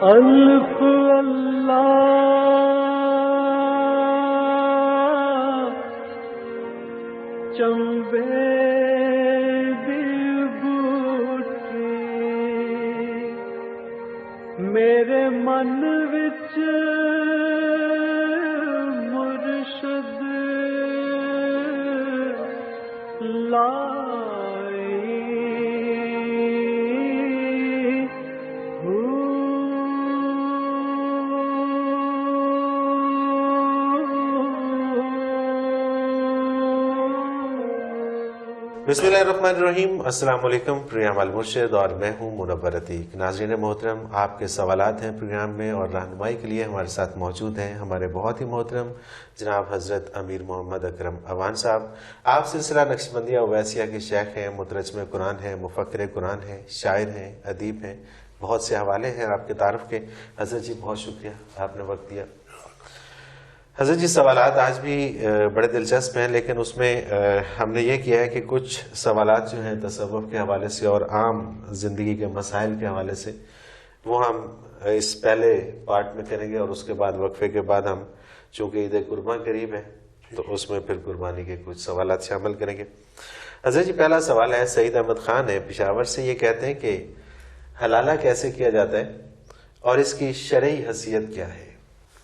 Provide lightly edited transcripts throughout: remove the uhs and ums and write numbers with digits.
الف اللہ چمبے دی بوٹی میرے من وچ مرشد بسم اللہ الرحمن الرحیم۔ السلام علیکم، پروگرام المرشد اور میں ہوں منور عتیق۔ ناظرین محترم، آپ کے سوالات ہیں پروگرام میں اور رہنمائی کے لیے ہمارے ساتھ موجود ہیں ہمارے بہت ہی محترم جناب حضرت امیر محمد اکرم اوان صاحب۔ آپ سلسلہ نقشبندیہ اویسیہ کے شیخ ہیں، مترجم قرآن ہیں، مفکر قرآن ہیں، شاعر ہیں، ادیب ہیں، بہت سے حوالے ہیں آپ کے تعارف کے۔ حضرت جی بہت شکریہ، آپ نے وقت دیا۔ حضرت جی سوالات آج بھی بڑے دلچسپ ہیں، لیکن اس میں ہم نے یہ کیا ہے کہ کچھ سوالات جو ہیں تصوف کے حوالے سے اور عام زندگی کے مسائل کے حوالے سے وہ ہم اس پہلے پارٹ میں کریں گے، اور اس کے بعد وقفے کے بعد ہم چونکہ عید قرباں قریب ہے تو اس میں پھر قربانی کے کچھ سوالات شامل کریں گے۔ حضرت جی پہلا سوال ہے، سعید احمد خان ہے پشاور سے، یہ کہتے ہیں کہ حلالہ کیسے کیا جاتا ہے اور اس کی شرعی حیثیت کیا ہے؟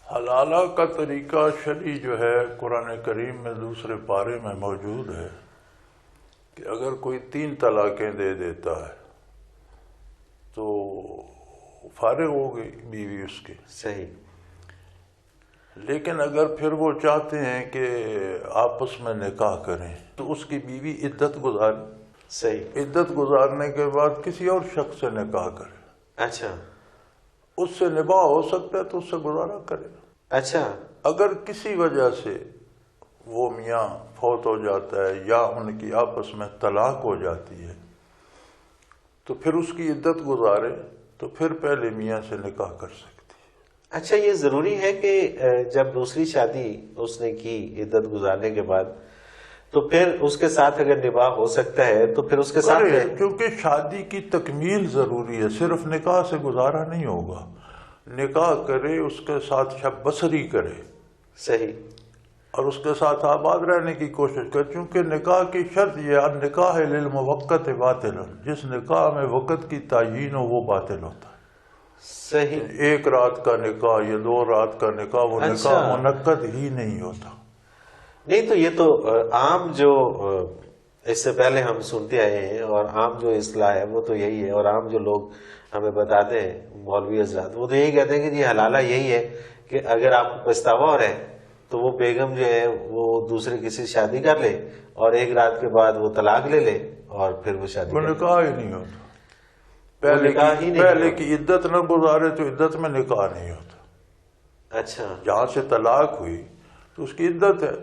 حلالہ کا طریقہ شرعی جو ہے قرآن کریم میں دوسرے پارے میں موجود ہے کہ اگر کوئی 3 طلاقیں دے دیتا ہے تو فارغ ہو گئی بیوی اس کی، صحیح۔ لیکن اگر پھر وہ چاہتے ہیں کہ آپس میں نکاح کریں تو اس کی بیوی عدت گزارے، صحیح، عدت گزارنے کے بعد کسی اور شخص سے نکاح کرے۔ اچھا، اس سے نباہ ہو سکتا ہے تو اس سے گزارا کرے۔ اچھا، اگر کسی وجہ سے وہ میاں فوت ہو جاتا ہے یا ان کی آپس میں طلاق ہو جاتی ہے تو پھر اس کی عدت گزارے تو پھر پہلے میاں سے نکاح کر سکتی ہے۔ اچھا، یہ ضروری ہے کہ جب دوسری شادی اس نے کی عدت گزارنے کے بعد تو پھر اس کے ساتھ اگر نباہ ہو سکتا ہے تو پھر اس کے ساتھ کیونکہ شادی کی تکمیل ضروری ہے، صرف نکاح سے گزارا نہیں ہوگا۔ نکاح کرے، اس کے ساتھ شب بسری کرے، صحیح، اور اس کے ساتھ آباد رہنے کی کوشش کرے، چونکہ نکاح کی شرط یہ ہے، نکاح للموقت باطل، جس نکاح میں وقت کی تعیین ہو وہ باطل ہوتا ہے۔ صحیح، 1 رات کا نکاح یا 2 رات کا نکاح، وہ نکاح منعقد ہی نہیں ہوتا۔ نہیں تو یہ تو عام جو اس سے پہلے ہم سنتے آئے ہیں اور عام جو اصطلاح ہے وہ تو یہی ہے، اور عام جو لوگ ہمیں بتاتے ہیں مولوی حضرات وہ تو یہی کہتے ہیں کہ جی حلالہ یہی ہے کہ اگر آپ کو پچھتاوا ہو رہا ہے تو وہ بیگم جو ہے وہ دوسرے کسی سے شادی کر لے اور 1 رات کے بعد وہ طلاق لے لے اور پھر وہ شادی وہ نکاح ہی نہیں ہوتا۔ پہلے کی عدت نہ گزارے تو عدت میں نکاح نہیں ہوتا۔ اچھا، جہاں سے طلاق ہوئی تو اس کی عدت ہے،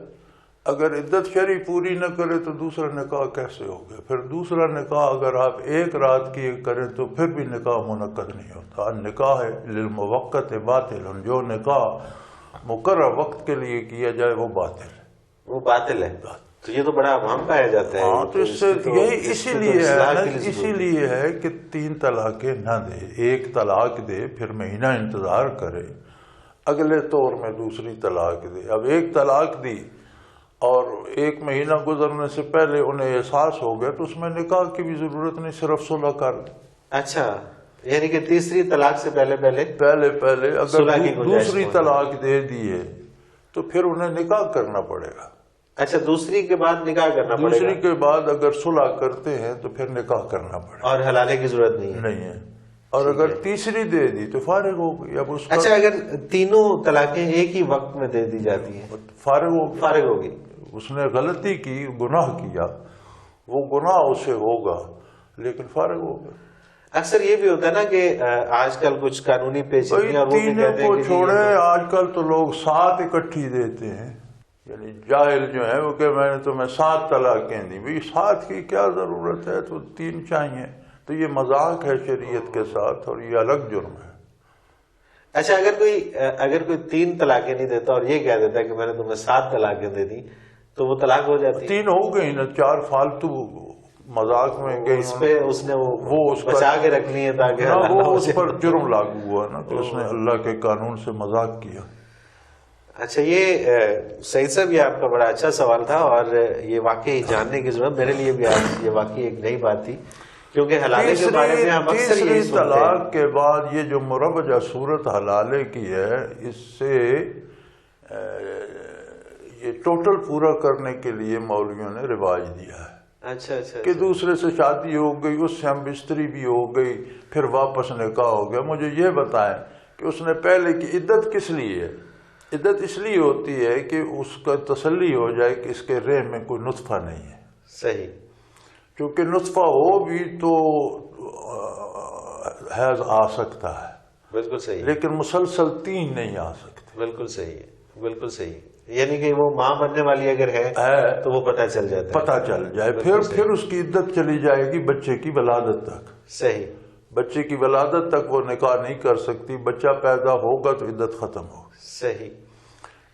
اگر عدت شرعی پوری نہ کرے تو دوسرا نکاح کیسے ہو گیا؟ پھر دوسرا نکاح اگر آپ 1 رات کی کریں تو پھر بھی نکاح منعقد نہیں ہوتا۔ نکاح للموقت باطل، جو نکاح مقرر وقت کے لیے کیا جائے وہ باطل ہے، وہ باطل ہے۔ تو یہ تو بڑا عام پایا جاتا ہے۔ ہاں، تو اس سے یہی اسی لیے ہے کہ 3 طلاقیں نہ دے، 1 طلاق دے، پھر مہینہ انتظار کرے، اگلے طور میں دوسری طلاق دے۔ اب 1 طلاق دی اور 1 مہینہ گزرنے سے پہلے انہیں احساس ہو گیا تو اس میں نکاح کی بھی ضرورت نہیں، صرف صلح کر دیں۔ اچھا، یعنی کہ تیسری طلاق سے پہلے اگر دوسری طلاق دے دیے تو پھر انہیں نکاح کرنا پڑے گا۔ اچھا، دوسری کے بعد نکاح کرنا پڑے گا؟ دوسری کے بعد اگر صلح کرتے ہیں تو پھر نکاح کرنا پڑے گا، اور حلالے کی ضرورت نہیں ہے۔ اور اگر تیسری دے دی تو فارغ ہو گئی۔ اب اس اچھا، اگر تینوں طلاقیں ایک ہی وقت میں دے دی جاتی ہیں فارغ ہوگی۔ اس نے غلطی کی، گناہ کیا، وہ گناہ اسے ہوگا لیکن فارغ ہوگا۔ اکثر یہ بھی ہوتا ہے نا کہ آج کل کچھ قانونی پیچیدگیاں، تینوں کو چھوڑے، آج کل تو لوگ 7 اکٹھی دیتے ہیں، یعنی جاہل جو ہے وہ کہ میں نے تمہیں 7 طلاقیں دی، بھئی 7 کی کیا ضرورت ہے، تو 3 چاہیے، تو یہ مذاق ہے شریعت کے ساتھ اور یہ الگ جرم ہے۔ اچھا، اگر کوئی 3 طلاقیں نہیں دیتا اور یہ کہہ دیتا ہے کہ میں نے تمہیں 7 طلاقیں دے دی تو وہ طلاق ہو جاتی ہے؟ 3 ہو گئی نا، 4 فالتو مذاق میں گئی اس پہ اس نے وہ اس کا بچا کے رکھ لی ہے تاکہ وہ اس پر جرم لاگو ہوا نا کہ اس نے اللہ کے قانون سے مذاق کیا. اچھا، یہ سعید صاحب یہ آپ کا بڑا اچھا سوال تھا اور یہ واقعی جاننے کی ضرورت میرے لیے بھی آج یہ واقعی ایک نئی بات تھی، کیونکہ حلالے کے بارے میں ہم اکثر یہی سنتے ہیں. طلاق کے بعد یہ جو مروجہ صورت حلالے کی ہے، اس سے یہ ٹوٹل پورا کرنے کے لیے مولویوں نے رواج دیا ہے. اچھا اچھا کہ دوسرے سے شادی ہو گئی، اس سے ہم بستری بھی ہو گئی، پھر واپس نکاح ہو گیا. مجھے یہ بتائیں کہ اس نے پہلے کی عدت کس لیے ہے؟ عدت اس لیے ہوتی ہے کہ اس کا تسلی ہو جائے کہ اس کے رحم میں کوئی نطفہ نہیں ہے. صحیح. کیونکہ نطفہ ہو بھی تو حیض آ سکتا ہے. بالکل صحیح. لیکن مسلسل 3 نہیں آ سکتے. بالکل صحیح ہے، بالکل صحیح. یعنی کہ وہ ماں بننے والی اگر ہے تو وہ پتہ چل جاتا ہے. پتہ چل جائے پھر اس کی عدت چلی جائے گی بچے کی ولادت تک. صحیح. بچے کی ولادت تک وہ نکاح نہیں کر سکتی. بچہ پیدا ہوگا تو عدت ختم ہوگی. صحیح.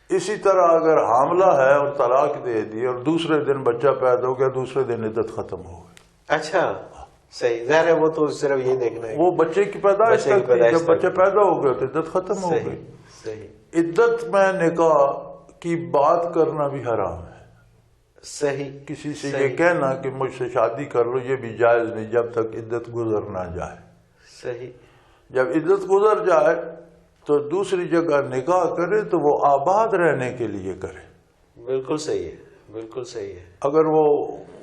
اسی طرح اگر حاملہ ہے اور طلاق دے دی اور دوسرے دن بچہ پیدا ہو گیا، دوسرے دن عدت ختم ہو گئی. اچھا صحیح. ظاہر ہے وہ تو صرف یہ دیکھنا ہے وہ بچے کی پیدائش تک تھی. جب بچہ پیدا ہو گیا تو عدت ختم ہو گئی. صحیح. عدت میں نکاح کی بات کرنا بھی حرام ہے. صحیح. کسی سے یہ کہنا کہ مجھ سے شادی کر لو یہ بھی جائز نہیں جب تک عدت گزر نہ جائے. صحیح. جب عدت گزر جائے تو دوسری جگہ نکاح کرے تو وہ آباد رہنے کے لیے کرے. بالکل صحیح ہے، بالکل صحیح ہے. اگر وہ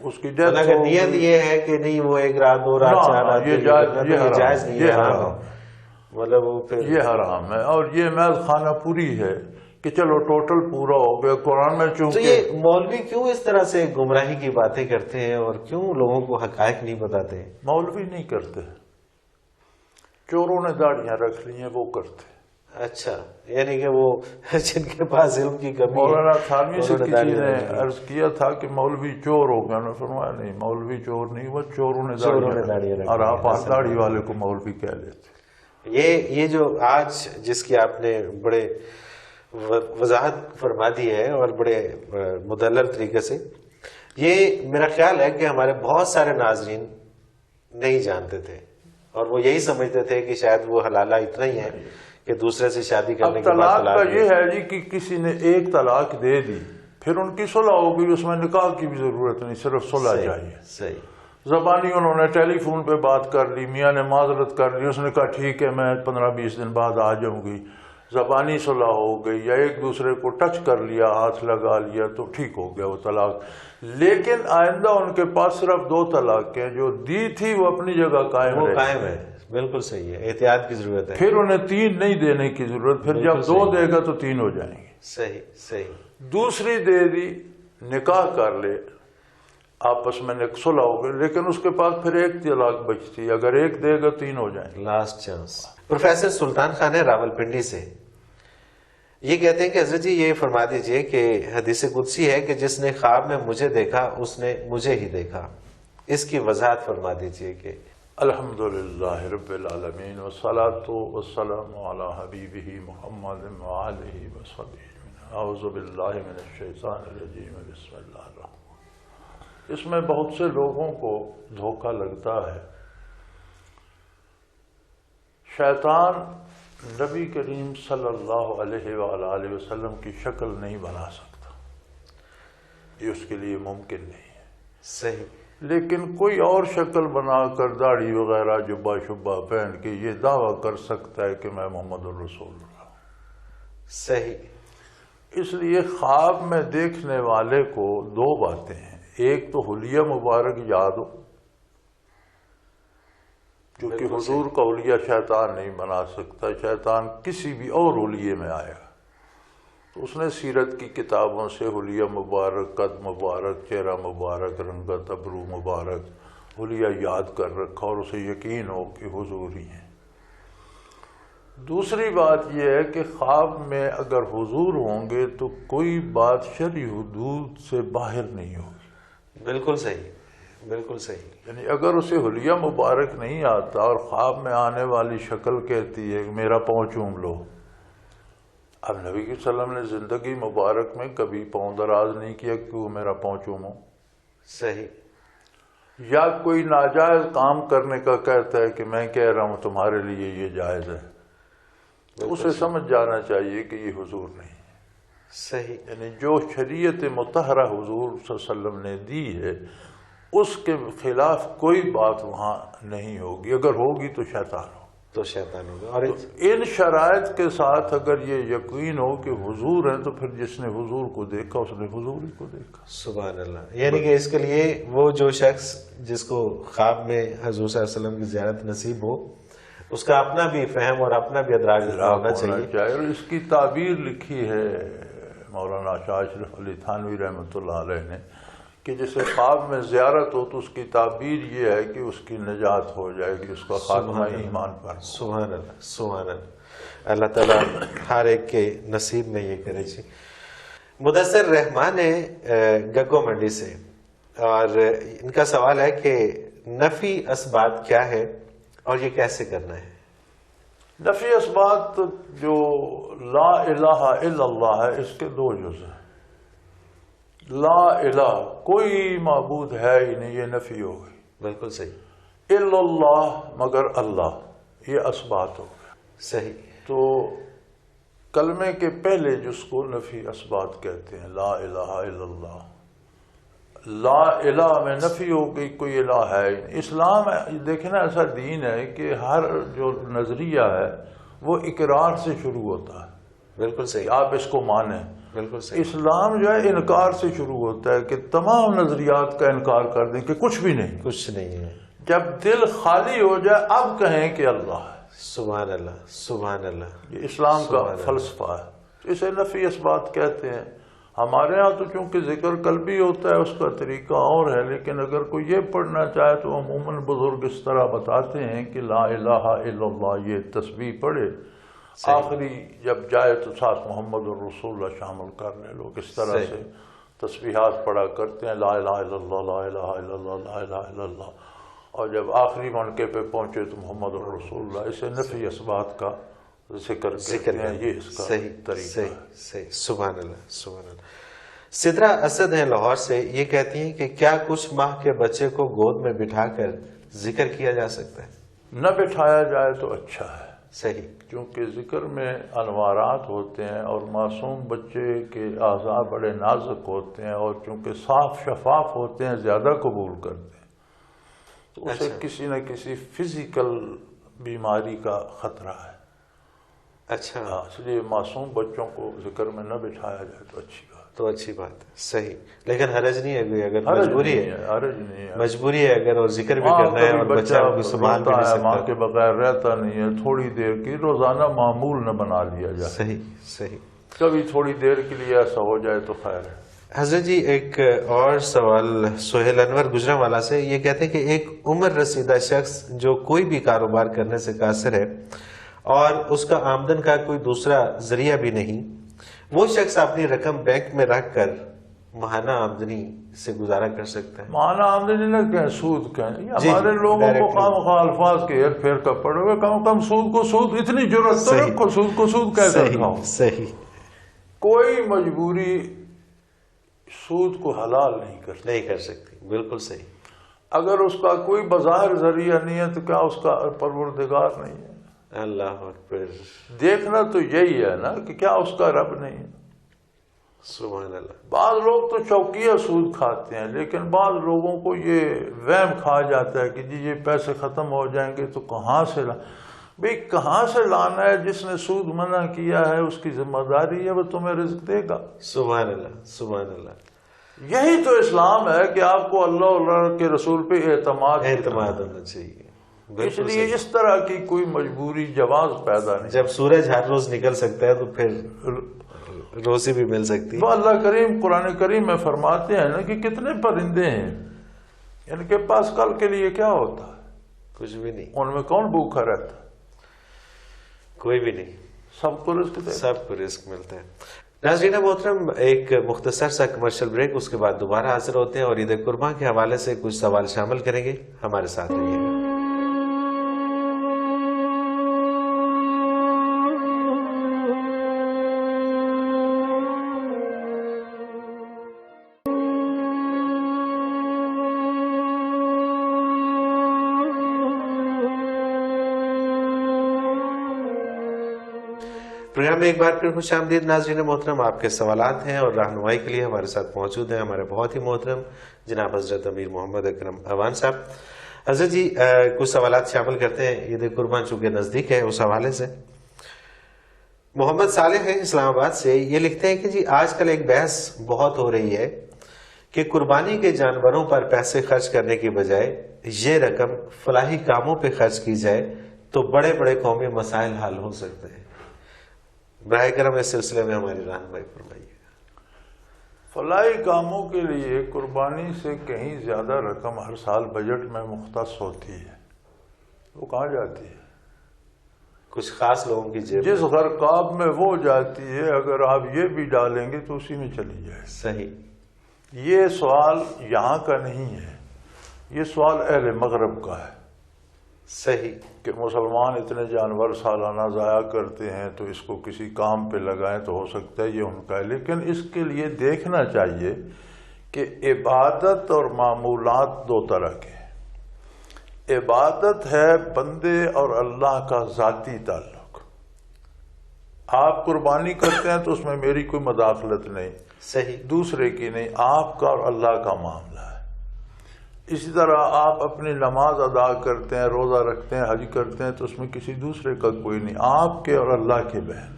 اس کی ڈیتھ اگر نیت یہ ہے کہ نہیں وہ 1 رات 2 رات 4 رات یہ جائز نہیں ہے، مطلب وہ پھر یہ حرام ہے. اور یہ محض خانہ پوری ہے کہ چلو ٹوٹل پورا ہو گیا. قرآن میں تو چونکہ یہ مولوی کیوں اس طرح سے گمراہی کی باتیں کرتے ہیں اور کیوں لوگوں کو حقائق نہیں بتاتے؟ مولوی نہیں کرتے، چوروں نے داڑیاں رکھ لی ہیں وہ کرتے. اچھا، یعنی کہ وہ جن کے پاس علم کی کمی. مولانا تھانوی سے کسی نے عرض کیا تھا کہ مولوی چور ہو گیا. انہوں نے فرمایا نہیں، مولوی چور نہیں ہوا، چوروں نے داڑیاں رکھی. اور آپ داڑھی والے کو مولوی کہہ لیتے. یہ جو آج جس کی آپ نے بڑے وضاحت فرما دی ہے اور بڑے مدلل طریقے سے، یہ میرا خیال ہے کہ ہمارے بہت سارے ناظرین نہیں جانتے تھے اور وہ یہی سمجھتے تھے کہ شاید وہ حلالہ اتنا ہی ہے کہ دوسرے سے شادی کرنے کے بعد طلاق کا یہ ہے جی کہ کسی نے 1 طلاق دے دی، پھر ان کی صلح ہو گئی، اس میں نکاح کی بھی ضرورت نہیں، صرف صلح چاہیے. صحیح. زبانی انہوں نے ٹیلی فون پہ بات کر لی، میاں نے معذرت کر لی، اس نے کہا ٹھیک ہے میں 15-20 دن بعد آ جاؤں گی. زبانی صلح ہو گئی یا ایک دوسرے کو ٹچ کر لیا، ہاتھ لگا لیا تو ٹھیک ہو گیا وہ طلاق. لیکن آئندہ ان کے پاس صرف 2 طلاقیں جو دی تھی وہ اپنی جگہ قائم ہے. بالکل صحیح ہے، احتیاط کی ضرورت ہے. پھر انہیں 3 نہیں دینے کی ضرورت. پھر جب 2 دے گا تو 3 ہو جائیں گے. صحیح صحیح. دوسری دے دی، نکاح کر لے، آپس میں صلح ہو گئی، لیکن اس کے پاس پھر 1 طلاق بچتی. اگر 1 دے گا 3 ہو جائیں گے. Last chance. پروفیسر سلطان خان ہے راول پنڈی سے، یہ کہتے ہیں کہ حضرت جی یہ فرما دیجئے کہ حدیث قدسی ہے کہ جس نے خواب میں مجھے دیکھا اس نے مجھے ہی دیکھا. اس کی وضاحت فرما دیجئے. کہ الحمدللہ رب العالمین والصلاة والسلام علی حبیبہ محمد وآلہ وصحبہ. اعوذ باللہ من الشیطان الرجیم. بسم اللہ الرحمن. اس میں بہت سے لوگوں کو دھوکہ لگتا ہے. شیطان نبی کریم صلی اللہ علیہ وآلہ وسلم کی شکل نہیں بنا سکتا، یہ اس کے لیے ممکن نہیں ہے. صحیح. لیکن کوئی اور شکل بنا کر داڑھی وغیرہ جبہ شبہ پہن کے یہ دعویٰ کر سکتا ہے کہ میں محمد الرسول اللہ. صحیح. اس لیے خواب میں دیکھنے والے کو 2 باتیں ہیں. ایک تو حلیہ مبارک یاد ہو، کیونکہ حضور کا حلیہ شیطان نہیں بنا سکتا. شیطان کسی بھی اور حلیے میں آئے گا. تو اس نے سیرت کی کتابوں سے حلیہ مبارک، قد مبارک، چہرہ مبارک، رنگت ابرو مبارک حلیہ یاد کر رکھا اور اسے یقین ہو کہ حضور ہی ہیں. دوسری بات یہ ہے کہ خواب میں اگر حضور ہوں گے تو کوئی بات شرعی حدود سے باہر نہیں ہوگی. بالکل صحیح، بالکل صحیح. یعنی اگر اسے حلیہ مبارک نہیں آتا اور خواب میں آنے والی شکل کہتی ہے کہ میرا پاؤں چوم لو. اب نبی صلی اللہ علیہ وسلم نے زندگی مبارک میں کبھی پاؤں دراز نہیں کیا کہ وہ میرا پاؤں چومو. صحیح. یا کوئی ناجائز کام کرنے کا کہتا ہے کہ میں کہہ رہا ہوں تمہارے لیے یہ جائز ہے، تو اسے سمجھ جانا چاہیے کہ یہ حضور نہیں ہے۔ صحیح، یعنی جو شریعت مطہرہ حضور صلی اللہ علیہ وسلم نے دی ہے اس کے خلاف کوئی بات وہاں نہیں ہوگی، اگر ہوگی تو شیطان ہو، تو شیطان ہوگا۔ اور ان شرائط کے ساتھ اگر یہ یقین ہو کہ حضور ہیں تو پھر جس نے حضور کو دیکھا اس نے حضور ہی کو دیکھا۔ سبحان اللہ، یعنی کہ اس کے لیے وہ جو شخص جس کو خواب میں حضور صلی اللہ علیہ وسلم کی زیارت نصیب ہو، اس کا اپنا بھی فہم اور اپنا بھی ادراک ہونا چاہیے۔ اور اس کی تعبیر لکھی ہے مولانا شاہ اشرف علی تھانوی رحمۃ اللہ علیہ نے کہ جسے خواب میں زیارت ہو تو اس کی تعبیر یہ ہے کہ اس کی نجات ہو جائے گی، اس کا خاتمہ ایمان پر۔ سبحان اللہ، سبحان اللہ، اللہ تعالیٰ ہر ایک کے نصیب میں یہ کرے جی۔ مدثر رحمان ہے گگو منڈی سے، اور ان کا سوال ہے کہ نفی اسبات کیا ہے اور یہ کیسے کرنا ہے؟ نفی اسبات جو لا الہ الا اللہ ہے اس کے دو جز ہیں۔ لا الہ، کوئی معبود ہے ہی نہیں، یہ نفی ہو گئی۔ بالکل صحیح۔ الا اللہ، مگر اللہ، یہ اسبات ہو گئے۔ صحیح۔ تو کلمے کے پہلے جس کو نفی اسبات کہتے ہیں، لا الہ الا اللہ، لا الہ میں نفی ہو گئی، کوئی الہ ہے ہی نہیں۔ اسلام دیکھیں نا ایسا دین ہے کہ ہر جو نظریہ ہے وہ اقرار سے شروع ہوتا ہے، بالکل کہ صحیح، آپ اس کو مانیں۔ بالکل صحیح۔ اسلام جو ہے انکار سے شروع ہوتا ہے کہ تمام نظریات کا انکار کر دیں کہ کچھ بھی نہیں۔ کچھ نہیں ہے۔ جب دل خالی ہو جائے اب کہیں کہ اللہ ہے۔ سبحان اللہ، سبحان اللہ، یہ اسلام کا سبحان اللہ۔ فلسفہ ہے، اسے نفی اسبات کہتے ہیں۔ ہمارے ہاں تو چونکہ ذکر قلبی ہوتا ہے اس کا طریقہ اور ہے، لیکن اگر کوئی یہ پڑھنا چاہے تو عموماً بزرگ اس طرح بتاتے ہیں کہ لا الہ الا اللہ یہ تسبیح پڑھے، آخری جب جائے تو ساتھ محمد الرسول اللہ شامل کر لے۔ لوگ اس طرح سے تسبیحات پڑھا کرتے ہیں، لا الہ الا اللہ، لا الہ الا اللہ، لا الہ الا اللہ، اور جب آخری منقے پہ پہنچے تو محمد الرسول اللہ۔ اسے نفی اسبات کا ذکر کرتے ہیں، یہ اس کا طریقہ ہے۔ صحیح، سبحان اللہ، سبحان اللہ۔ سدرا اسد ہیں لاہور سے، یہ کہتی ہیں کہ کیا کچھ ماہ کے بچے کو گود میں بٹھا کر ذکر کیا جا سکتا ہے؟ نہ بٹھایا جائے تو اچھا ہے، صحیح، کیونکہ ذکر میں انوارات ہوتے ہیں اور معصوم بچے کے اعضاء بڑے نازک ہوتے ہیں، اور چونکہ صاف شفاف ہوتے ہیں زیادہ قبول کرتے ہیں، تو اسے کسی نہ کسی فزیکل بیماری کا خطرہ ہے۔ اچھا، اس لیے معصوم بچوں کو ذکر میں نہ بٹھایا جائے تو اچھی بات۔ تو اچھی بات ہے، صحیح، لیکن حرج نہیں ہے کوئی، اگر حرج مجبوری نہیں ہے، حرج نہیں ہے۔ مجبوری ہے اگر، اور ذکر بھی کرنا ہے اور بچہ کو سنبھال بھی نہیں ماں سکتا۔ کے بغیر رہتا نہیں ہے، تھوڑی دیر کی روزانہ معمول نہ بنا لیا جائے، صحیح، صحیح۔ کبھی تھوڑی دیر کے لیے ایسا ہو جائے تو خیر ہے۔ حضرت جی ایک اور سوال سہیل انور گجرانوالہ سے، یہ کہتے ہیں کہ ایک عمر رسیدہ شخص جو کوئی بھی کاروبار کرنے سے قاصر ہے اور اس کا آمدن کا کوئی دوسرا ذریعہ بھی نہیں، وہ شخص اپنی رقم بینک میں رکھ کر ماہانہ آمدنی سے گزارا کر سکتا ہے؟ ماہانہ آمدنی نہ کہیں، سود کہیں۔ یہ ہمارے لوگوں کو خواہ مخواہ الفاظ کے ہیر پھیر کا پڑے ہوئے، کم کم سود کو سود، اتنی جرأت تو رکھو، سود کو سود کہہ کر کھاؤ۔ صحیح، کوئی مجبوری سود کو حلال نہیں کر سکتی، بالکل صحیح۔ اگر اس کا کوئی بظاہر ذریعہ نہیں ہے تو کیا اس کا پروردگار نہیں ہے؟ اللہ اکبر، دیکھنا تو یہی ہے نا کہ کیا اس کا رب نہیں ہے۔ سبحان اللہ۔ بعض لوگ تو چوکیہ سود کھاتے ہیں، لیکن بعض لوگوں کو یہ وہم کھا جاتا ہے کہ جی یہ پیسے ختم ہو جائیں گے تو کہاں سے بھئی کہاں سے لانا ہے؟ جس نے سود منع کیا ہے اس کی ذمہ داری ہے، وہ تمہیں رزق دے گا۔ سبحان اللہ، سبحان اللہ۔ یہی تو اسلام ہے کہ آپ کو اللہ اور اللہ کے رسول پہ اعتماد ہونا چاہیے، اس لیے اس طرح کی کوئی مجبوری جواز پیدا نہیں۔ جب سورج ہر روز نکل سکتا ہے تو پھر روزی بھی مل سکتی ہے۔ وہ اللہ کریم قرآن کریم میں فرماتے ہیں نا کہ کتنے پرندے ہیں، ان کے پاس کل کے لیے کیا ہوتا ہے؟ کچھ بھی نہیں۔ ان میں کون بھوکا رہتا ہے؟ کوئی بھی نہیں، سب کو رزق دے، سب کو رزق ملتا ہے۔ ناظرین محترم، ایک مختصر سا کمرشل بریک، اس کے بعد دوبارہ حاضر ہوتے ہیں اور عید قرباں کے حوالے سے کچھ سوال شامل کریں گے، ہمارے ساتھ رہیے گا۔ پروگرام میں ایک بار پھر خوش آمدید ناظرین محترم. آپ کے سوالات ہیں اور رہنمائی کے لیے ہمارے ساتھ موجود ہیں ہمارے بہت ہی محترم جناب حضرت امیر محمد اکرم اوان صاحب. حضرت جی کچھ سوالات شامل کرتے ہیں. عید قربان چونکہ نزدیک ہے اس حوالے سے محمد صالح ہے اسلام آباد سے، یہ لکھتے ہیں کہ جی آج کل ایک بحث بہت ہو رہی ہے کہ قربانی کے جانوروں پر پیسے خرچ کرنے کی بجائے یہ رقم فلاحی کاموں پہ خرچ کی جائے تو بڑے بڑے قومی مسائل حل ہو سکتے ہیں. براہ کرم اس سلسلے میں ہماری رہنمائی فرمائیے. فلاحی کاموں کے لیے قربانی سے کہیں زیادہ رقم ہر سال بجٹ میں مختص ہوتی ہے، وہ کہاں جاتی ہے؟ کچھ خاص لوگوں کی جیب جس غرقاب میں وہ جاتی ہے، اگر آپ یہ بھی ڈالیں گے تو اسی میں چلی جائے. صحیح. یہ سوال یہاں کا نہیں ہے، یہ سوال اہل مغرب کا ہے. صحیح. کہ مسلمان اتنے جانور سالانہ ضائع کرتے ہیں تو اس کو کسی کام پہ لگائیں تو ہو سکتا ہے یہ ان کا ہے. لیکن اس کے لیے دیکھنا چاہیے کہ عبادت اور معمولات دو طرح کے ہیں. عبادت ہے بندے اور اللہ کا ذاتی تعلق. آپ قربانی کرتے ہیں تو اس میں میری کوئی مداخلت نہیں، صحیح، دوسرے کی نہیں، آپ کا اور اللہ کا معاملہ ہے. اسی طرح آپ اپنی نماز ادا کرتے ہیں، روزہ رکھتے ہیں، حج کرتے ہیں تو اس میں کسی دوسرے کا کوئی نہیں، آپ کے اور اللہ کے بہن.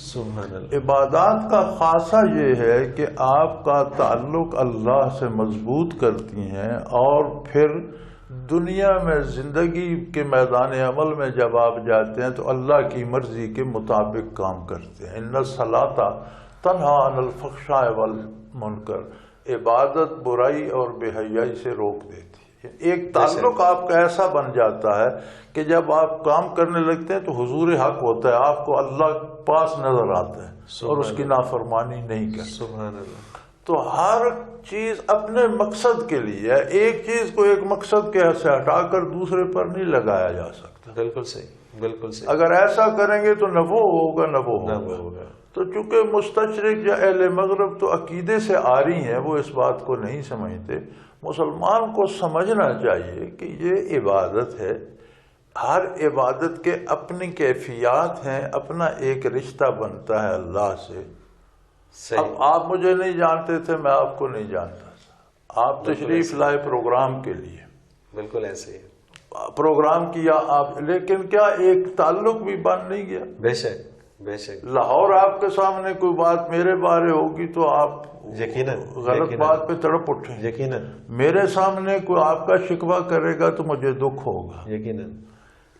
سبحان اللہ. عبادات کا خاصہ یہ ہے کہ آپ کا تعلق اللہ سے مضبوط کرتی ہیں اور پھر دنیا میں زندگی کے میدان عمل میں جب آپ جاتے ہیں تو اللہ کی مرضی کے مطابق کام کرتے ہیں. ان الصلاۃ تنہی عن الفحشاء والمنکر. عبادت برائی اور بے حیائی سے روک دیتی ہے. ایک تعلق آپ کا ایسا بن جاتا ہے کہ جب آپ کام کرنے لگتے ہیں تو حضور حق ہوتا ہے، آپ کو اللہ پاس نظر آتا ہے اور اس کی نافرمانی نہیں کرتے. سبحان اللہ. تو ہر چیز اپنے مقصد کے لیے ہے. ایک چیز کو ایک مقصد کے سے ہٹا کر دوسرے پر نہیں لگایا جا سکتا. بالکل صحیح، بالکل صحیح. اگر ایسا کریں گے تو نہ وہ ہوگا نہ وہ ہوگا. تو چونکہ مستشرق یا اہل مغرب تو عقیدے سے آ رہی ہیں، وہ اس بات کو نہیں سمجھتے. مسلمان کو سمجھنا چاہیے کہ یہ عبادت ہے. ہر عبادت کے اپنی کیفیات ہیں، اپنا ایک رشتہ بنتا ہے اللہ سے. اب آپ مجھے نہیں جانتے تھے، میں آپ کو نہیں جانتا تھا. آپ تشریف لائے پروگرام کے لیے، بالکل ایسے ہی پروگرام کیا آپ، لیکن کیا ایک تعلق بھی بن نہیں گیا؟ بے شک، بے شک. لاہور آپ کے سامنے کوئی بات میرے بارے ہوگی تو آپ یقیناً غلط بات پہ تڑپ اٹھیں. یقیناً. میرے سامنے کوئی آپ کا شکوہ کرے گا تو مجھے دکھ ہوگا. یقیناً.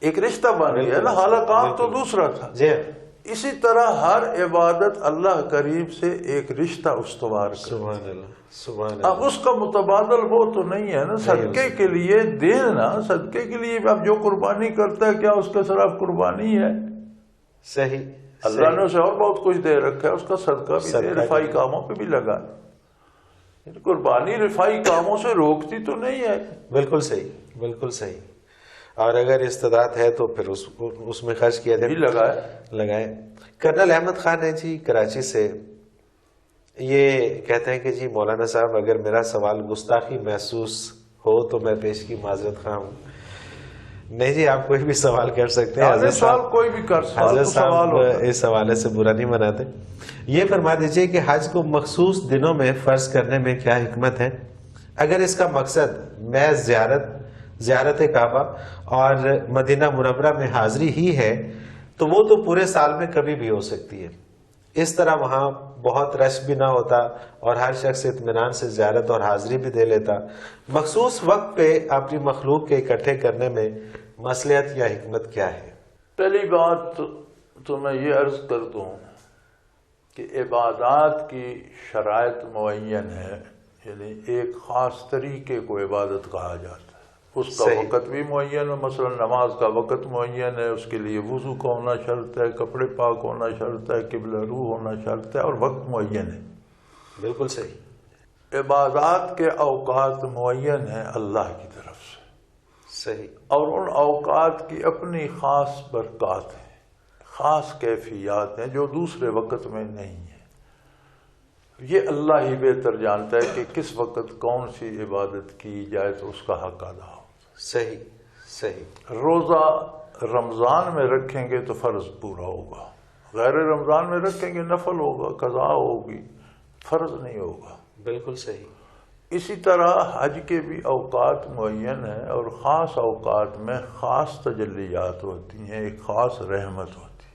ایک رشتہ بن گیا نا، حالانکہ کام تو دوسرا تھا. جی. اسی طرح ہر عبادت اللہ کریم سے ایک رشتہ استوار کرتی. سبحان اللہ، سبحان اللہ. اب اس کا متبادل وہ تو نہیں ہے نا. صدقے کے لیے دینا، صدقے کے لیے اب جو قربانی کرتا ہے کیا اس کا صرف قربانی ہے؟ صحیح. اللہ نے اسے اور بہت کچھ دے رکھا ہے، اس کا صدقہ بھی دے، رفائی کاموں پہ بھی لگا. قربانی رفائی کاموں سے روکتی تو نہیں ہے. بالکل صحیح، بالکل صحیح. اور اگر استطاعت ہے تو پھر اس میں خرچ کیا جائے، لگائے. کرنل احمد خان ہے جی کراچی سے، یہ کہتے ہیں کہ جی مولانا صاحب اگر میرا سوال گستاخی محسوس ہو تو میں پیش کی معذرت خواہ ہوں. نہیں جی، آپ کوئی بھی سوال کر سکتے ہیں. حضرت صاحب کوئی بھی کر سکتے ہیں. حضرت صاحب اس حوالے سے برا نہیں مناتے. یہ فرما دیجئے کہ حج کو مخصوص دنوں میں فرض کرنے میں کیا حکمت ہے؟ اگر اس کا مقصد محض زیارت کعبہ اور مدینہ منورہ میں حاضری ہی ہے تو وہ تو پورے سال میں کبھی بھی ہو سکتی ہے. اس طرح وہاں بہت رش بھی نہ ہوتا اور ہر شخص اطمینان سے زیارت اور حاضری بھی دے لیتا. مخصوص وقت پہ اپنی مخلوق کے اکٹھے کرنے میں مصلحت یا حکمت کیا ہے؟ پہلی بات تو میں یہ عرض کر دوں کہ عبادات کی شرائط معین ہے، یعنی ایک خاص طریقے کو عبادت کہا جاتا ہے. اس کا وقت بھی معین ہے. مثلا نماز کا وقت معین ہے، اس کے لیے وضو کا ہونا شرط ہے، کپڑے پاک ہونا شرط ہے، قبلہ رو ہونا شرط ہے، اور وقت معین ہے. بالکل صحیح. عبادات کے اوقات معین ہیں اللہ کی طرف سے. صحیح. اور ان اوقات کی اپنی خاص برکات ہیں، خاص کیفیات ہیں جو دوسرے وقت میں نہیں ہیں. یہ اللہ ہی بہتر جانتا ہے کہ کس وقت کون سی عبادت کی جائے تو اس کا حق ادا ہو. صحیح صحیح. روزہ رمضان میں رکھیں گے تو فرض پورا ہوگا، غیر رمضان میں رکھیں گے نفل ہوگا، قضا ہوگی، فرض نہیں ہوگا۔ بالکل صحیح۔ اسی طرح حج کے بھی اوقات معین ہیں، اور خاص اوقات میں خاص تجلیات ہوتی ہیں، ایک خاص رحمت ہوتی ہے۔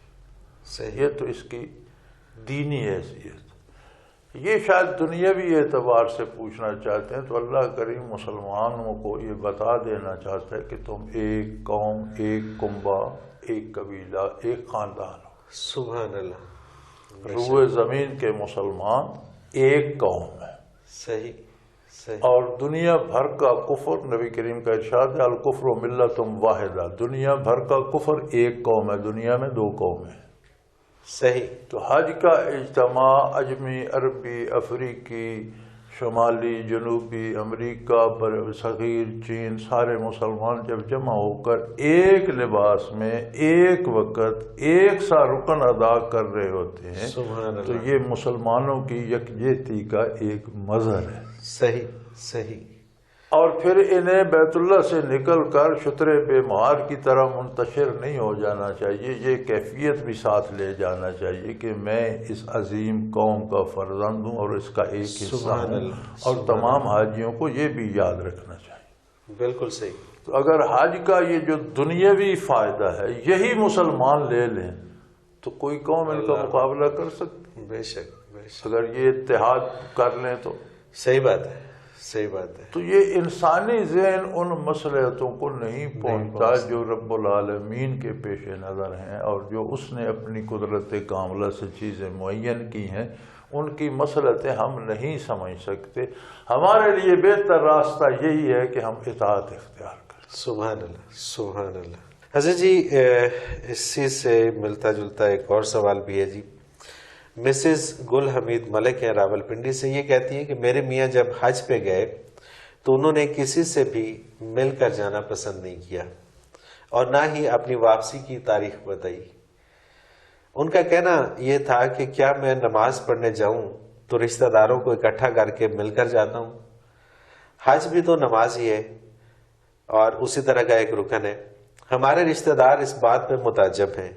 صحیح۔ یہ تو اس کی دینی حیثیت۔ یہ شاید دنیاوی اعتبار سے پوچھنا چاہتے ہیں تو اللہ کریم مسلمانوں کو یہ بتا دینا چاہتا ہے کہ تم ایک قوم، ایک کنبہ، ایک قبیلہ، ایک خاندان ہو۔ سبحان اللہ۔ روئے زمین کے مسلمان ایک قوم ہے۔ صحیح صحیح۔ اور دنیا بھر کا کفر، نبی کریم کا ارشاد ہے الکفر ملۃ واحدہ، دنیا بھر کا کفر ایک قوم ہے، دنیا میں دو قومیں ہیں۔ صحیح۔ تو حج کا اجتماع اجمی، عربی، افریقی، شمالی، جنوبی امریکہ، صغیر چین، سارے مسلمان جب جمع ہو کر ایک لباس میں ایک وقت ایک سا رکن ادا کر رہے ہوتے ہیں، سبحان اللہ۔ تو یہ مسلمانوں کی یکجہتی کا ایک مظہر ہے۔ صحیح صحیح۔ اور پھر انہیں بیت اللہ سے نکل کر شترے بے مہار کی طرح منتشر نہیں ہو جانا چاہیے، یہ کیفیت بھی ساتھ لے جانا چاہیے کہ میں اس عظیم قوم کا فرزند ہوں اور اس کا ایک حصہ ہوں، اور تمام حاجیوں کو یہ بھی یاد رکھنا چاہیے۔ بالکل صحیح۔ تو اگر حج کا یہ جو دنیاوی فائدہ ہے یہی مسلمان لے لیں تو کوئی قوم ان کا مقابلہ کر سکتی؟ بے شک بے شک۔ اگر یہ اتحاد کر لیں تو صحیح بات ہے، صحیح بات ہے۔ تو یہ انسانی ذہن ان مصلحتوں کو نہیں پہنچتا جو رب العالمین کے پیش نظر ہیں، اور جو اس نے اپنی قدرت کاملہ سے چیزیں معین کی ہیں، ان کی مصلحتیں ہم نہیں سمجھ سکتے۔ ہمارے لیے بہتر راستہ یہی ہے کہ ہم اطاعت اختیار کریں۔ سبحان اللہ سبحان اللہ۔ حضرت جی اس چیز سے ملتا جلتا ایک اور سوال بھی ہے جی۔ مسز گل حمید ملک ہیں راولپنڈی سے، یہ کہتی ہیں کہ میرے میاں جب حج پہ گئے تو انہوں نے کسی سے بھی مل کر جانا پسند نہیں کیا، اور نہ ہی اپنی واپسی کی تاریخ بتائی۔ ان کا کہنا یہ تھا کہ کیا میں نماز پڑھنے جاؤں تو رشتہ داروں کو اکٹھا کر کے مل کر جاتا ہوں؟ حج بھی تو نماز ہی ہے اور اسی طرح کا ایک رکن ہے۔ ہمارے رشتہ دار اس بات پہ متعجب ہیں،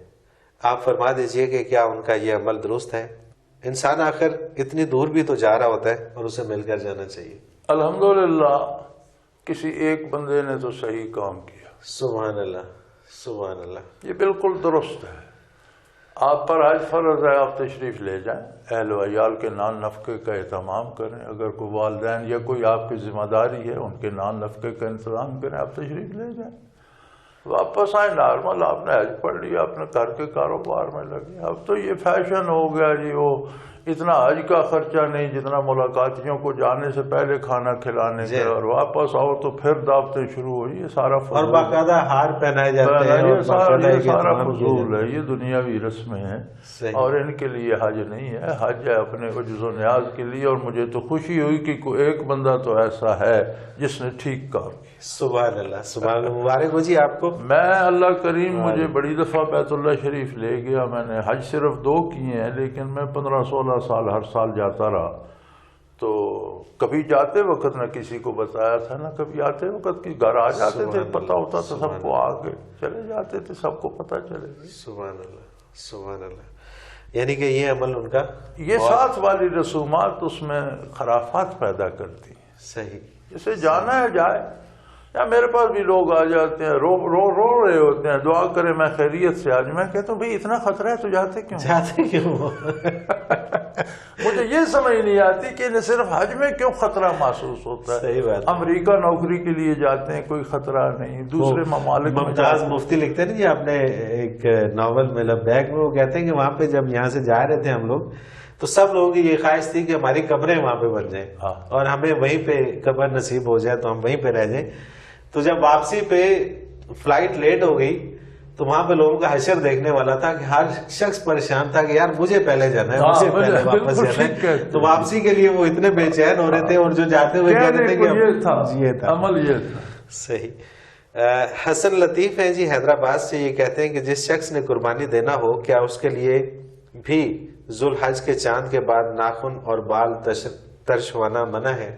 آپ فرما دیجئے کہ کیا ان کا یہ عمل درست ہے؟ انسان آخر اتنی دور بھی تو جا رہا ہوتا ہے اور اسے مل کر جانا چاہیے۔ الحمدللہ کسی ایک بندے نے تو صحیح کام کیا۔ سبحان اللہ سبحان اللہ۔ یہ بالکل درست ہے۔ آپ پر حج فرض ہے، آپ تشریف لے جائیں، اہل و عیال کے نان نفقے کا اہتمام کریں، اگر کوئی والدین یا کوئی آپ کی ذمہ داری ہے ان کے نان نفقے کا انتظام کریں، آپ تشریف لے جائیں، واپس آئیں نارمل، آپ نے حج پڑھ لیا، اپنے گھر کے کاروبار میں لگے۔ اب تو یہ فیشن ہو گیا جی، وہ اتنا حج کا خرچہ نہیں جتنا ملاقاتیوں کو جانے سے پہلے کھانا کھلانے کے، اور واپس آؤ تو پھر دعوتیں شروع ہوئی، یہ سارا اور باقاعدہ ہار پہنائے جاتے ہیں، یہ سارا فضول ہے، یہ دنیاوی رسمیں ہیں اور ان کے لیے حج نہیں ہے۔ حج ہے اپنے عجز و نیاز کے لیے، اور مجھے تو خوشی ہوئی کہ کوئی ایک بندہ تو ایسا ہے جس نے ٹھیک کام کیا۔ سبحان اللہ سبحان اللہ، مبارک ہو جی آپ کو۔ میں اللہ کریم مجھے بڑی دفعہ بیت اللہ شریف لے گیا، میں نے حج صرف 2 کیے ہیں، لیکن میں 15-16 سال ہر سال جاتا رہا، تو کبھی جاتے وقت نہ کسی کو بتایا تھا، نہ کبھی آتے وقت کی گھر آ جاتے تھے، پتہ ہوتا تھا سب کو، آگے چلے جاتے تھے، سب کو پتہ چلے گا۔ سبحان اللہ سبحان اللہ۔ یعنی کہ یہ عمل ان کا، یہ ساتھ والی رسومات اس میں خرافات پیدا کرتی ہیں۔ صحیح۔ جسے جانا ہے جائے، یا میرے پاس بھی لوگ آ جاتے ہیں رو رہے ہوتے ہیں، دعا کریں میں خیریت سے آج، میں کہتا ہوں بھئی اتنا خطرہ ہے تو جاتے کیوں؟ مجھے یہ سمجھ نہیں آتی کہ انہیں صرف حج میں کیوں خطرہ محسوس ہوتا ہے۔ صحیح بات۔ امریکہ نوکری کے لیے جاتے ہیں، کوئی خطرہ نہیں، دوسرے ممالک میں ممتاز مفتی لکھتے ہیں جی آپ نے ایک ناول میں لبیک میں، وہ کہتے ہیں کہ وہاں پہ جب یہاں سے جا رہے تھے ہم لوگ تو سب لوگوں کی یہ خواہش تھی کہ ہماری قبریں وہاں پہ بن جائیں اور ہمیں وہیں پہ قبر نصیب ہو جائے تو ہم وہیں پہ رہ جائیں۔ تو جب واپسی پہ فلائٹ لیٹ ہو گئی تو وہاں پہ لوگوں کا حشر دیکھنے والا تھا کہ ہر شخص پریشان تھا کہ یار مجھے پہلے جانا ہے، مجھے پہلے واپس جانا ہے۔ تو واپسی کے لیے وہ اتنے بے چین ہو رہے تھے، اور جو جاتے ہوئے کہتے تھے کہ یہ تھا عمل، یہ تھا۔ صحیح۔ حسن لطیف ہیں جی حیدرآباد سے، یہ کہتے ہیں کہ جس شخص نے قربانی دینا ہو کیا اس کے لیے بھی ذوالحج کے چاند کے بعد ناخن اور بال ترش ہونا منع ہے؟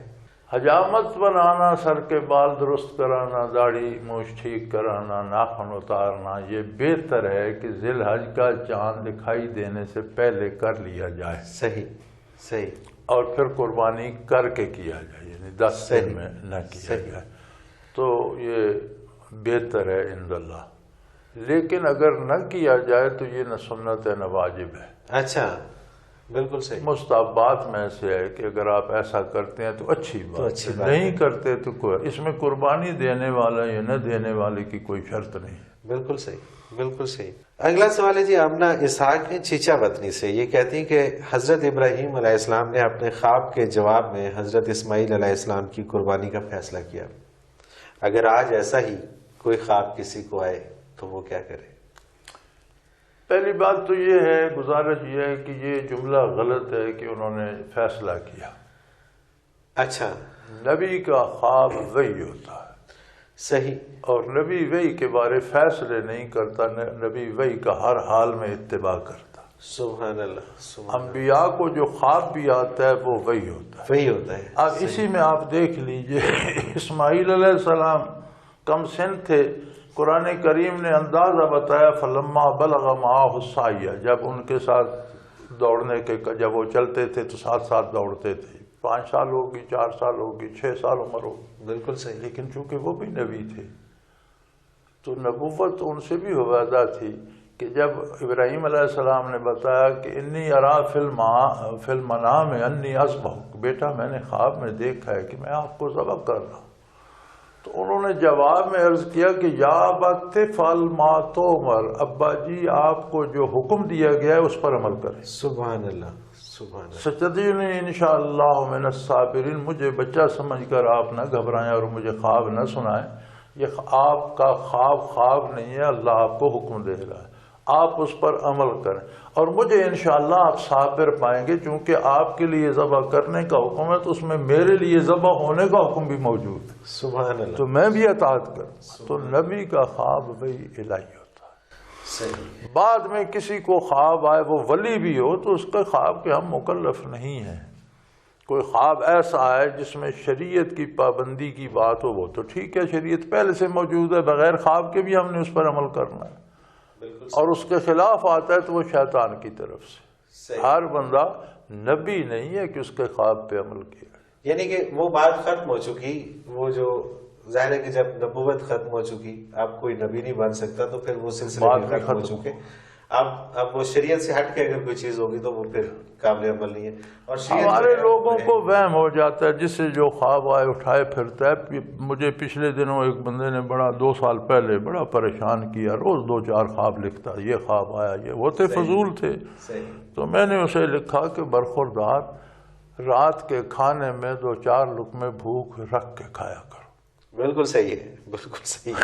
حجامت بنانا، سر کے بال درست کرانا، داڑھی مونچھ ٹھیک کرانا، ناخن اتارنا، یہ بہتر ہے کہ ذی الحج کا چاند دکھائی دینے سے پہلے کر لیا جائے، صحیح صحیح، اور پھر قربانی کر کے کیا جائے، یعنی 10 دن میں نہ کیا جائے، تو یہ بہتر ہے عند اللہ۔ لیکن اگر نہ کیا جائے تو یہ نہ سنت ہے نہ واجب ہے۔ اچھا، بالکل صحیح، مستحبات میں سے ہے کہ اگر آپ ایسا کرتے ہیں تو اچھی بات ہے، نہیں کرتے تو کوئی، اس میں قربانی دینے والا یا نہ دینے والے کی کوئی شرط نہیں۔ بالکل صحیح، بالکل صحیح۔ اگلا سوال ہے جی آمنہ اسحاق ہیں چیچا وطنی سے، یہ کہتی ہیں کہ حضرت ابراہیم علیہ السلام نے اپنے خواب کے جواب میں حضرت اسماعیل علیہ السلام کی قربانی کا فیصلہ کیا، اگر آج ایسا ہی کوئی خواب کسی کو آئے تو وہ کیا کرے؟ پہلی بات تو یہ ہے، گزارش یہ ہے کہ یہ جملہ غلط ہے کہ انہوں نے فیصلہ کیا۔ اچھا، نبی کا خواب وحی ہوتا ہے، صحیح، اور نبی وحی کے بارے فیصلے نہیں کرتا، نبی وحی کا ہر حال میں اتباع کرتا۔ سبحان اللہ، سبحان اللہ، انبیاء کو جو خواب بھی آتا ہے وہ وحی ہوتا ہے، وہی ہوتا ہے۔ اب اسی میں آپ دیکھ لیجئے اسماعیل علیہ السلام کم سن تھے، قرآن کریم نے اندازہ بتایا، فلما بلغ معاہ السعی، جب ان کے ساتھ دوڑنے کے، جب وہ چلتے تھے تو ساتھ ساتھ دوڑتے تھے، 5 سال ہوگی، 4 سال ہوگی، 6 سال عمر ہوگی، بالکل صحیح، لیکن چونکہ وہ بھی نبی تھے تو نبوت ان سے بھی وعدہ تھی کہ جب ابراہیم علیہ السلام نے بتایا کہ انی ارا فی المنام انی اذبحک، بیٹا میں نے خواب میں دیکھا ہے کہ میں آپ کو ذبح کر رہا ہوں، تو انہوں نے جواب میں عرض کیا کہ یا ابت فعل ما تؤمر، ابا جی آپ کو جو حکم دیا گیا ہے اس پر عمل کریں۔ سبحان اللہ، سبحان اللہ، ستجدنی انشاءاللہ من الصابرین، مجھے بچہ سمجھ کر آپ نہ گھبرائیں اور مجھے خواب نہ سنائیں، یہ آپ کا خواب نہیں ہے، اللہ آپ کو حکم دے رہا ہے، آپ اس پر عمل کریں اور مجھے انشاءاللہ آپ صابر پائیں گے، چونکہ آپ کے لیے ذبح کرنے کا حکم ہے تو اس میں میرے لیے ذبح ہونے کا حکم بھی موجود ہے، سبحان اللہ، تو میں بھی اطاعت کروں۔ تو نبی کا خواب وہی الہی ہوتا ہے۔ صحیح، بعد میں کسی کو خواب آئے، وہ ولی بھی ہو، تو اس کے خواب کے ہم مکلف نہیں ہیں۔ کوئی خواب ایسا آئے جس میں شریعت کی پابندی کی بات ہو، وہ تو ٹھیک ہے، شریعت پہلے سے موجود ہے، بغیر خواب کے بھی ہم نے اس پر عمل کرنا ہے، اور اس کے خلاف آتا ہے تو وہ شیطان کی طرف سے۔ ہر بندہ نبی نہیں ہے کہ اس کے خواب پہ عمل کیا، یعنی کہ وہ بات ختم ہو چکی، وہ جو ظاہر ہے کہ جب نبوت ختم ہو چکی، اب کوئی نبی نہیں بن سکتا، تو پھر وہ سلسلے بھی ختم ہو چکے، اب وہ شریعت سے ہٹ کے اگر کوئی چیز ہوگی تو وہ پھر قابل عمل نہیں ہے۔ اور ہمارے لوگوں کو وہم ہو جاتا ہے، جس سے جو خواب آئے اٹھائے پھرتا ہے۔ مجھے پچھلے دنوں ایک بندے نے 2 سال پہلے بڑا پریشان کیا، روز 2-4 خواب لکھتا، یہ خواب آیا، یہ وہ تھے فضول تھے، تو میں نے اسے لکھا کہ برخوردار، رات کے کھانے میں 2-4 لقمے بھوک رکھ کے کھایا کرو۔ بالکل صحیح ہے، بالکل صحیح ہے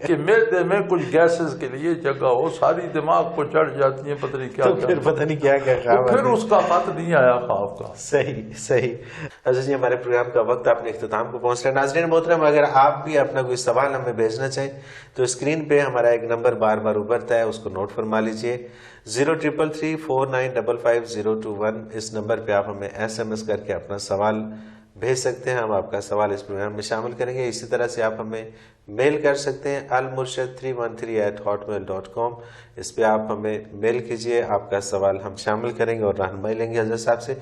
کہ معدے میں کچھ گیسز کے لیے جگہ ہو، ساری دماغ کو چڑھ جاتی ہیں، پتہ نہیں کیا، پھر پتہ نہیں کیا خواب، پھر اس کا خط نہیں آیا خواب کا۔ صحیح صحیح۔ حضرت جی ہمارے پروگرام کا وقت اپنے اختتام کو پہنچ رہا ہے۔ ناظرین محترم، اگر آپ بھی اپنا کوئی سوال ہمیں بھیجنا چاہیں تو اسکرین پہ ہمارا ایک نمبر بار بار ابھرتا ہے، اس کو نوٹ فرما لیجئے، 033349552021۔ اس نمبر پہ آپ ہمیں SMS کر کے اپنا سوال بھیج سکتے ہیں، ہم آپ کا سوال اس پروگرام میں شامل کریں گے۔ اسی طرح سے آپ ہمیں میل کر سکتے ہیں almurshid313@hotmail.com، اس پہ آپ ہمیں میل کیجئے، آپ کا سوال ہم شامل کریں گے اور رہنمائی لیں گے حضرت صاحب سے۔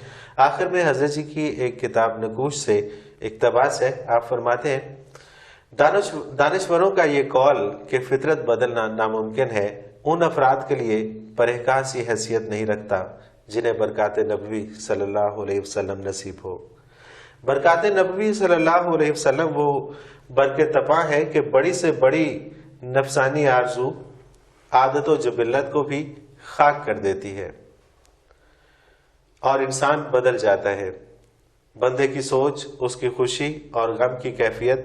آخر میں حضرت جی کی ایک کتاب نقوش سے اقتباس ہے، آپ فرماتے ہیں، دانشوروں کا یہ قول کہ فطرت بدلنا ناممکن ہے ان افراد کے لیے پرہیز سی حیثیت نہیں رکھتا جنہیں برکات نبوی صلی اللہ علیہ وسلم نصیب ہو۔ برکات نبوی صلی اللہ علیہ وسلم وہ برکتپا ہے کہ بڑی سے بڑی نفسانی آرزو عادت و جبلت کو بھی خاک کر دیتی ہے اور انسان بدل جاتا ہے۔ بندے کی سوچ، اس کی خوشی اور غم کی کیفیت،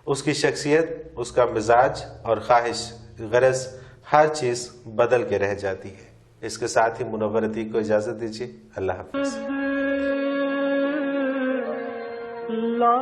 اس کی شخصیت، اس کا مزاج اور خواہش غرض ہر چیز بدل کے رہ جاتی ہے۔ اس کے ساتھ ہی منور عتیق کو اجازت دیجیے، اللہ حافظ۔ لا